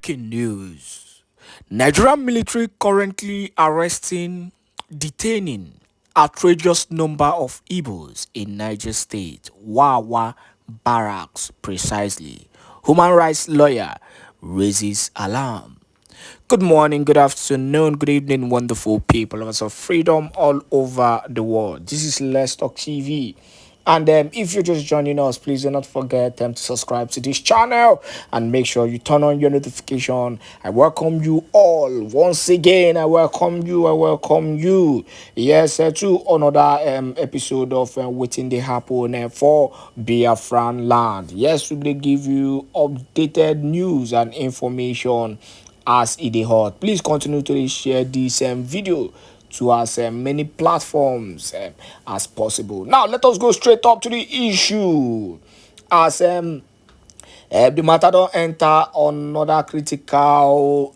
Breaking news. Nigerian military currently arresting, detaining outrageous number of Igbos in Niger State. Wawa Barracks precisely. Human rights lawyer raises alarm. Good morning, good afternoon, good evening, wonderful people, lovers of freedom all over the world. This is Let's Talk TV. And if you're just joining us, please do not forget to subscribe to this channel and make sure you turn on your notification. I welcome you all. Once again, I welcome you. Yes, to another episode of Waiting the Happen for Biafran land. Yes, we will give you updated news and information as it is hot. Please continue to share this video to as many platforms as possible. Now let us go straight up to the issue as the matter don't enter another critical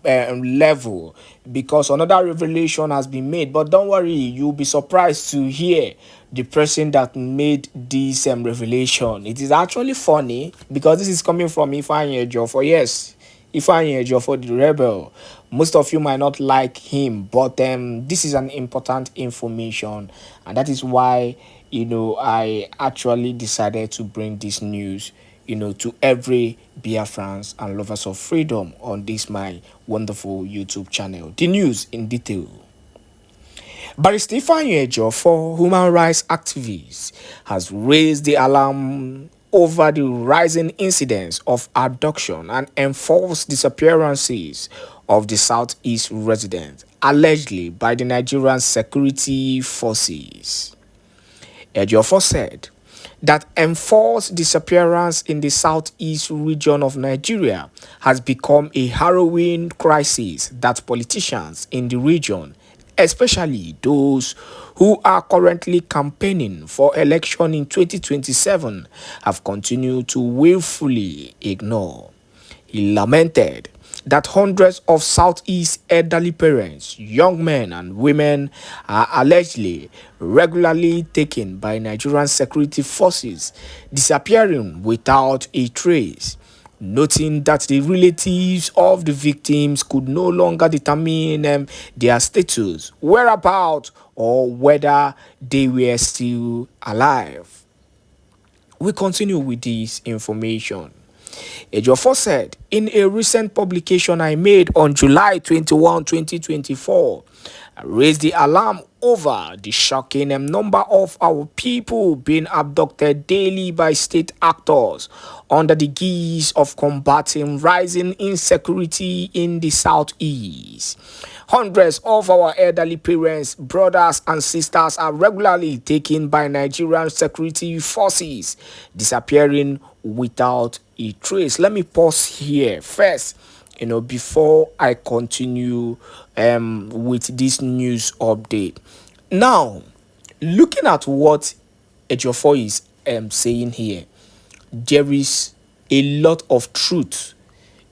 level because another revelation has been made. But don't worry, you'll be surprised to hear the person that made this revelation. It is actually funny because this is coming from Ifeanyi Ejiofor. Yes, Ifeanyi Ejiofor, the rebel. Most of you might not like him, but this is an important information, and that is why I actually decided to bring this news to every Biafrans and lovers of freedom on this my wonderful YouTube channel. The news in detail. Barrister Ifeanyi Ejiofor, human rights activist, has raised the alarm over the rising incidence of abduction and enforced disappearances of the Southeast residents, allegedly by the Nigerian security forces. Ejiofor said that enforced disappearance in the Southeast region of Nigeria has become a harrowing crisis that politicians in the region, especially those who are currently campaigning for election in 2027, have continued to willfully ignore. He lamented that hundreds of Southeast elderly parents, young men and women are allegedly regularly taken by Nigerian security forces, disappearing without a trace, noting that the relatives of the victims could no longer determine their status, whereabouts, or whether they were still alive. We continue with this information. Ejiofor said, in a recent publication I made on July 21, 2024, I raised the alarm over the shocking number of our people being abducted daily by state actors under the guise of combating rising insecurity in the Southeast. Hundreds of our elderly parents, brothers, and sisters are regularly taken by Nigerian security forces, disappearing without a trace. Let me pause here first, before I continue with this news update. Now, looking at what Ejiofor is saying here, there is a lot of truth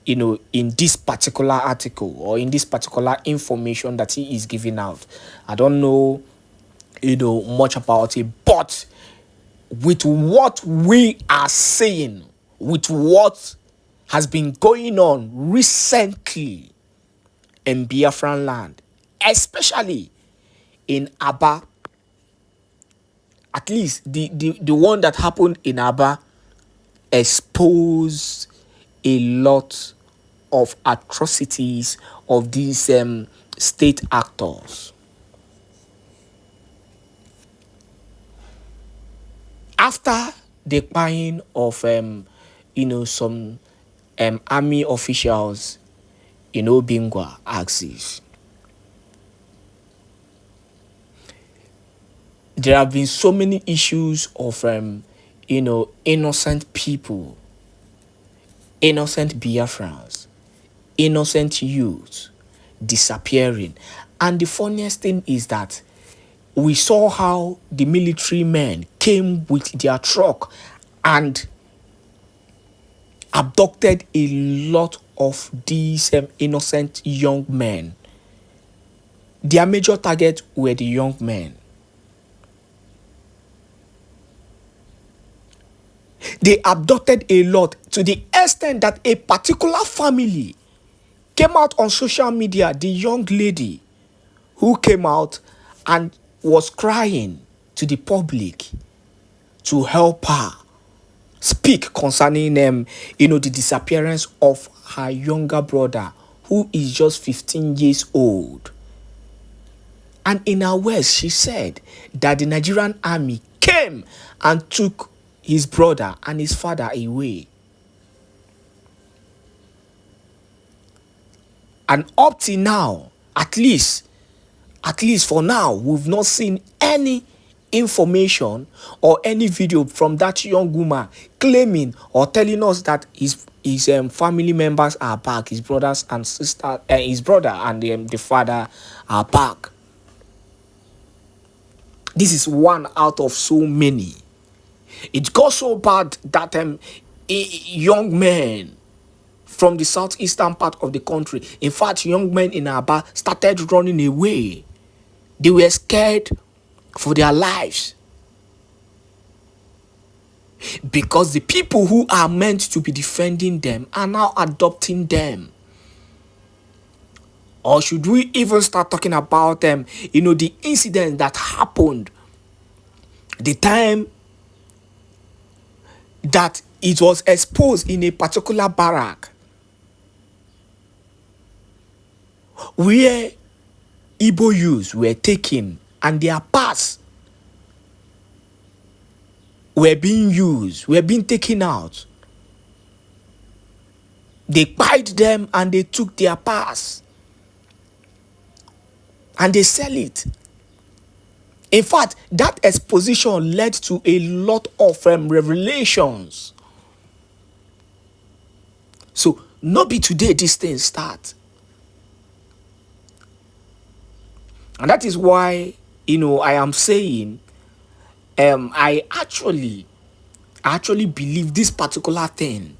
in this particular article or in this particular information that he is giving out. I don't know much about it, but with what we are saying, with what has been going on recently in Biafran land, especially in Aba, at least the one that happened in Aba exposed a lot of atrocities of these state actors. After the buying of some army officials in Obingwa axis, there have been so many issues of innocent people, innocent Biafrans, innocent youth disappearing. And the funniest thing is that we saw how the military men came with their truck and abducted a lot of these innocent young men. Their major target were the young men. They abducted a lot to the extent that a particular family came out on social media, the young lady who came out and was crying to the public to help her speak concerning the disappearance of her younger brother, who is just 15 years old. And in her words, she said that the Nigerian army came and took his brother and his father away. And up till now, at least for now, we've not seen any information or any video from that young woman claiming or telling us that his family members are back, his brothers and sisters, his brother and the father are back. This is one out of so many. It got so bad that young men from the southeastern part of the country, in fact, young men in Aba, started running away. They were scared for their lives, because the people who are meant to be defending them are now adopting them. Or should we even start talking about the incident that happened the time that it was exposed in a particular barrack where Igbo youths were taken and their parts were being used, were being taken out. They pied them and they took their parts and they sell it. In fact, that exposition led to a lot of revelations. So, not be today this thing start. And that is why, I am saying, I actually believe this particular thing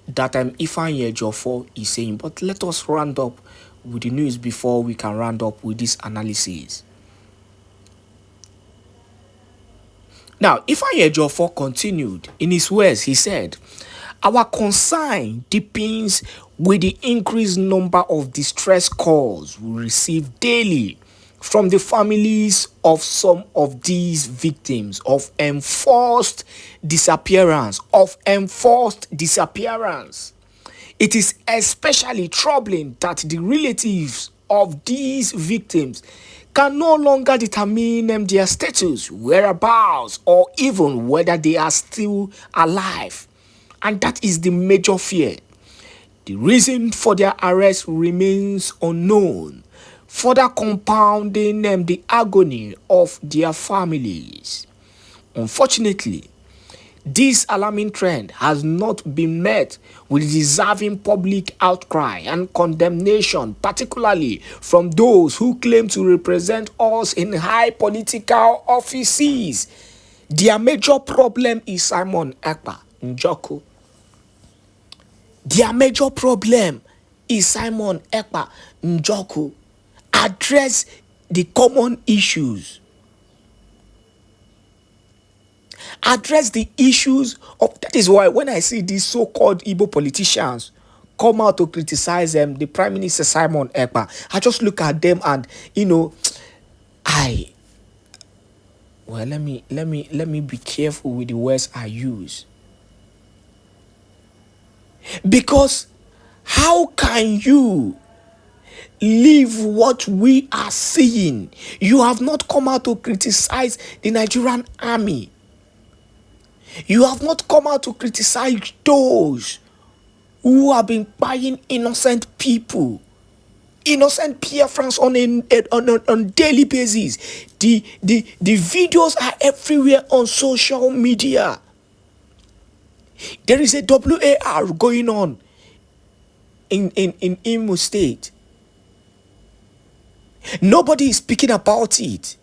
that Ifeanyi Ejiofor is saying. But let us round up with the news before we can round up with this analysis. Now, Ifeanyi Ejiofor continued. In his words, he said, "Our concern deepens with the increased number of distress calls we receive daily from the families of some of these victims of enforced disappearance. It is especially troubling that the relatives of these victims can no longer determine their status, whereabouts, or even whether they are still alive. And that is the major fear. The reason for their arrest remains unknown, further compounding the agony of their families. Unfortunately, this alarming trend has not been met with deserving public outcry and condemnation, particularly from those who claim to represent us in high political offices. Their major problem is Simon Èkpá Njoku. Their major problem is Simon Èkpá Njoku. Address the common issues. Address the issues of. That is why when I see these so-called Igbo politicians come out to criticize the Prime Minister Simon Èkpá, I just look at them and let me be careful with the words I use. Because how can you leave what we are seeing? You have not come out to criticize the Nigerian army. You have not come out to criticize those who have been buying innocent people, innocent Biafrans on daily basis. The videos are everywhere on social media. There is a WAR going on in Imo State. Nobody is speaking about it.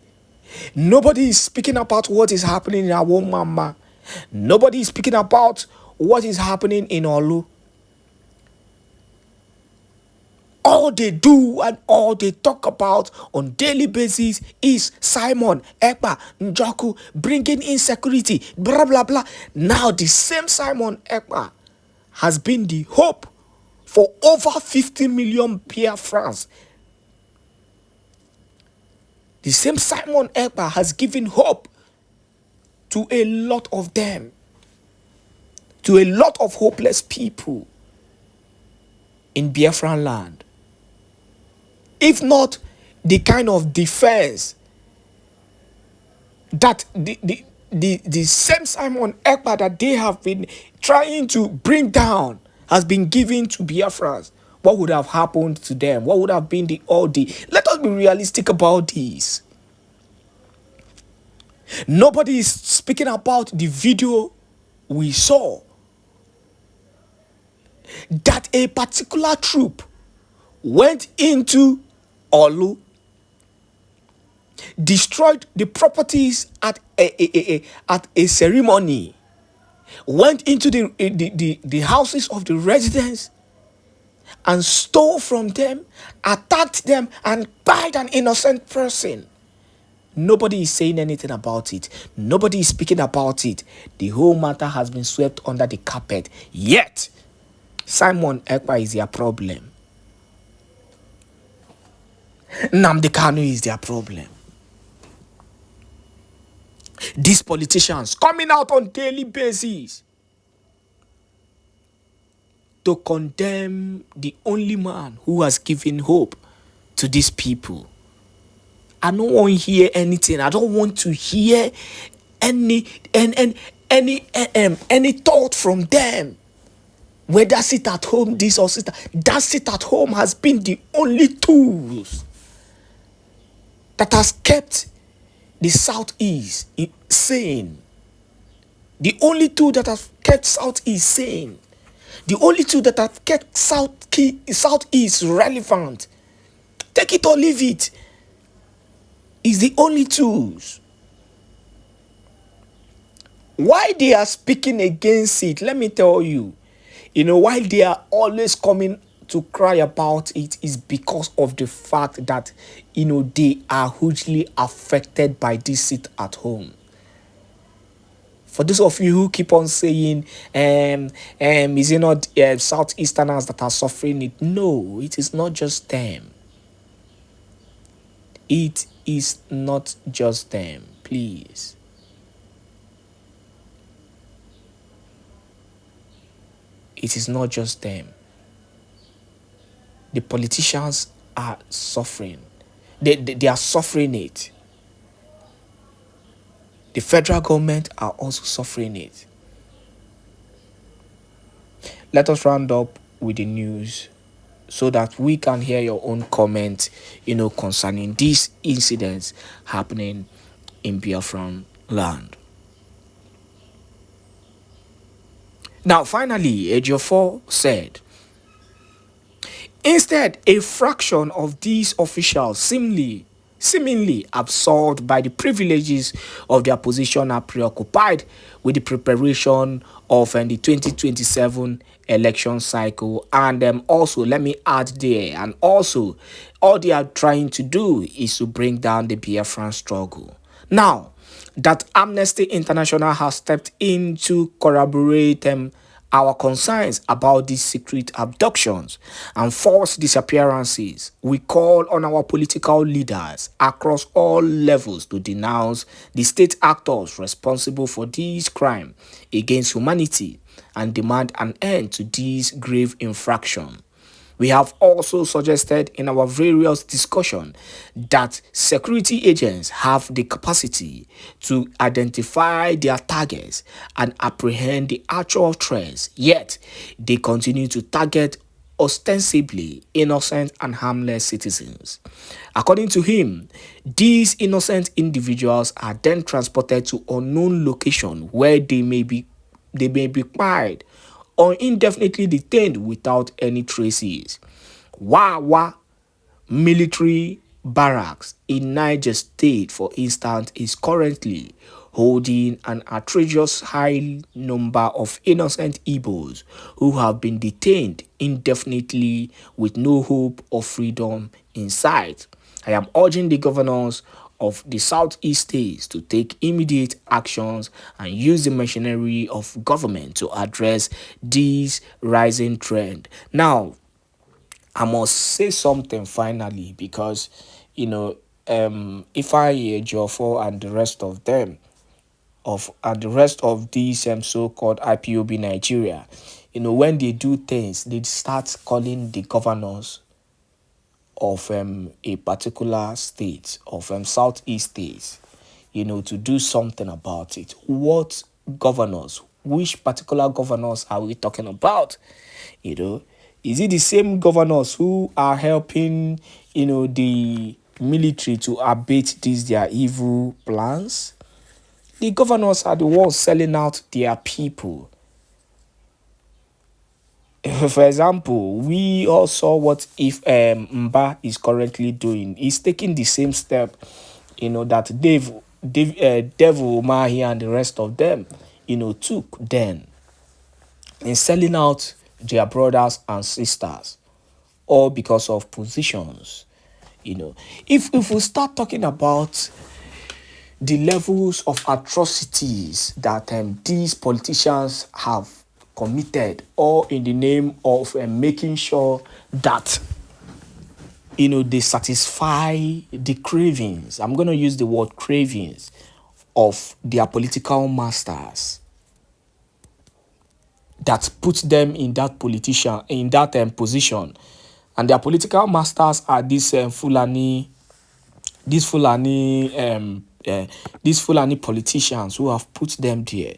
Nobody is speaking about what is happening in Awomama. Nobody is speaking about what is happening in Olu. All they do and all they talk about on daily basis is Simon Èkpá Njoku bringing insecurity, blah, blah, blah. Now the same Simon Èkpá has been the hope for over 50 million Biafrans. The same Simon Èkpá has given hope to a lot of them, to a lot of hopeless people in Biafran land. If not the kind of defense that the same Simon Èkpá that they have been trying to bring down has been given to Biafrans, what would have happened to them? What would have been the ordeal? Let us be realistic about this. Nobody is speaking about the video we saw that a particular troop went into Olu, destroyed the properties at a ceremony, went into the houses of the residents and stole from them, attacked them, and killed an innocent person. Nobody is saying anything about it. Nobody is speaking about it. The whole matter has been swept under the carpet. Yet, Simon Èkpá is their problem. Nnamdi Kanu is their problem. These politicians coming out on daily basis to condemn the only man who has given hope to these people. I don't want to hear anything. I don't want to hear any thought from them. Whether sit at home, this or sit, that sit at home has been the only tools that has kept the Southeast sane. The only tool that has kept Southeast sane. The only tool that has kept Southeast relevant. Take it or leave it. Is the only tools. Why they are speaking against it, let me tell you. Why they are always coming to cry about it is because of the fact that, they are hugely affected by this sit at home. For those of you who keep on saying, is it not Southeasterners that are suffering it? No, it is not just them. It is not just them, please. It is not just them. The politicians are suffering. They are suffering it. The federal government are also suffering it. Let us round up with the news so that we can hear your own comment, concerning these incidents happening in Biafran land. Now, finally, Ejiofor said, instead, a fraction of these officials seemingly absorbed by the privileges of their position are preoccupied with the preparation of the 2027 election cycle. And also, let me add there, and also, all they are trying to do is to bring down the Biafran struggle. Now, that Amnesty International has stepped in to corroborate our concerns about these secret abductions and forced disappearances, we call on our political leaders across all levels to denounce the state actors responsible for this crime against humanity and demand an end to this grave infraction. We have also suggested in our various discussions that security agents have the capacity to identify their targets and apprehend the actual threats, yet they continue to target ostensibly innocent and harmless citizens. According to him, these innocent individuals are then transported to unknown location where they may be quiet or indefinitely detained without any traces. Wawa military barracks in Niger State, for instance, is currently holding an outrageous high number of innocent Igbos who have been detained indefinitely with no hope of freedom in sight. I am urging the governors of the southeast states to take immediate actions and use the machinery of government to address this rising trend. Now, I must say something finally because, if I Jofo and the rest of them, and the rest of these so-called IPOB Nigeria, when they do things, they start calling the governors of a particular state, of southeast states, to do something about it. What governors? Which particular governors are we talking about? Is it the same governors who are helping, the military to abate these their evil plans? The governors are the ones selling out their people. For example, we all saw what if Mba is currently doing. He's taking the same step, that Devil Mahi and the rest of them, took then in selling out their brothers and sisters, all because of positions. If we start talking about the levels of atrocities that these politicians have committed, all in the name of making sure that they satisfy the cravings. I'm going to use the word cravings of their political masters that put them in that position, and their political masters are these Fulani politicians who have put them there.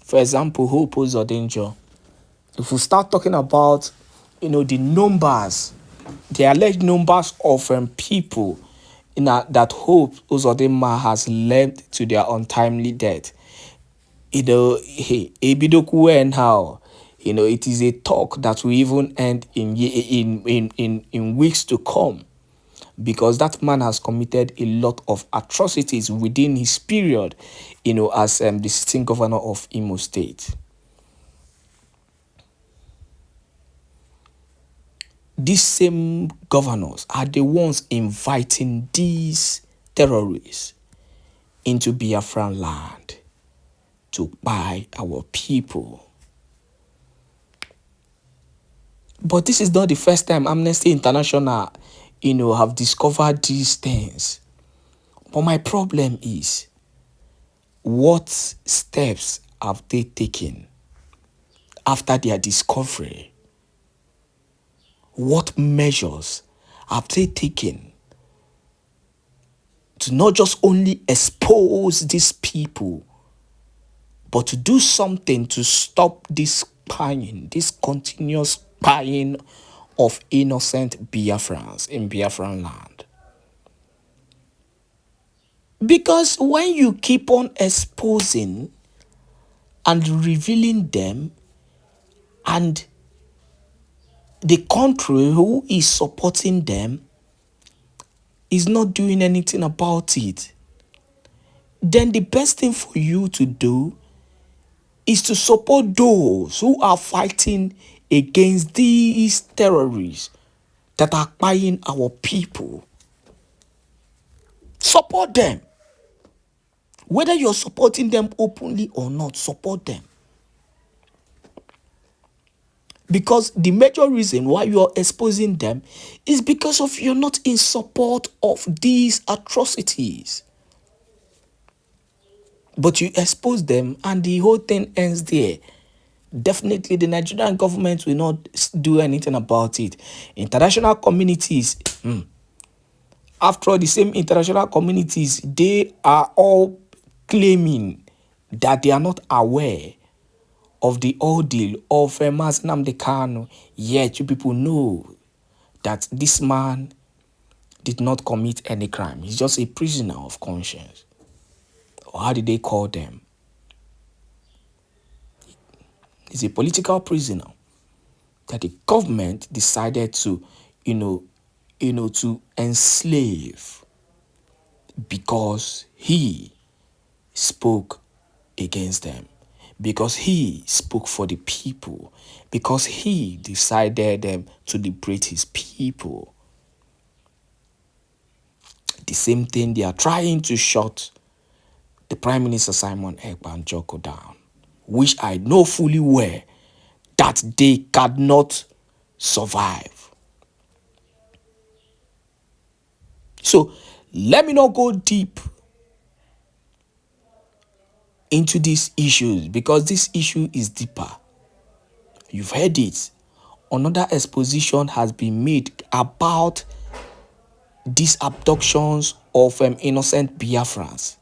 For example, who poses a danger? If we start talking about, the numbers, the alleged numbers of people that Hope Uzodinma has led to their untimely death, Ebidoku and how, it is a talk that will even end in weeks to come, because that man has committed a lot of atrocities within his period, as the sitting governor of Imo State. These same governors are the ones inviting these terrorists into Biafran land to buy our people. But this is not the first time Amnesty International, have discovered these things. But my problem is, what steps have they taken after their discovery? What measures have they taken to not just only expose these people, but to do something to stop this spying, this continuous spying of innocent Biafrans in Biafran land? Because when you keep on exposing and revealing them, and the country who is supporting them is not doing anything about it, then the best thing for you to do is to support those who are fighting against these terrorists that are buying our people. Support them. Whether you're supporting them openly or not, support them. Because the major reason why you're exposing them is because of you're not in support of these atrocities. But you expose them and the whole thing ends there. Definitely the Nigerian government will not do anything about it. International communities, after all, the same international communities, they are all claiming that they are not aware of the ordeal of Mazi Nnamdi Kanu. Yet you people know that this man did not commit any crime. He's just a prisoner of conscience. Or how did they call them? He's a political prisoner that the government decided to, to enslave because he spoke against them, because he spoke for the people, because he decided to liberate his people. The same thing they are trying to shut the Prime Minister Simon Èkpá and Joko down, which I know fully well that they cannot survive. So let me not go deep into these issues because this issue is deeper. You've heard it. Another exposition has been made about these abductions of innocent Biafrans.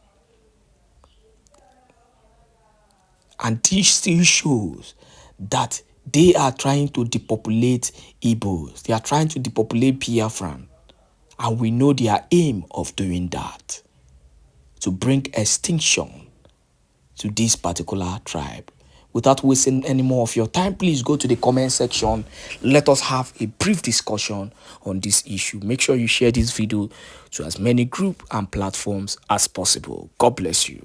And this still shows that they are trying to depopulate Igbos. They are trying to depopulate Biafran. And we know their aim of doing that, to bring extinction to this particular tribe. Without wasting any more of your time, please go to the comment section. Let us have a brief discussion on this issue. Make sure you share this video to as many groups and platforms as possible. God bless you.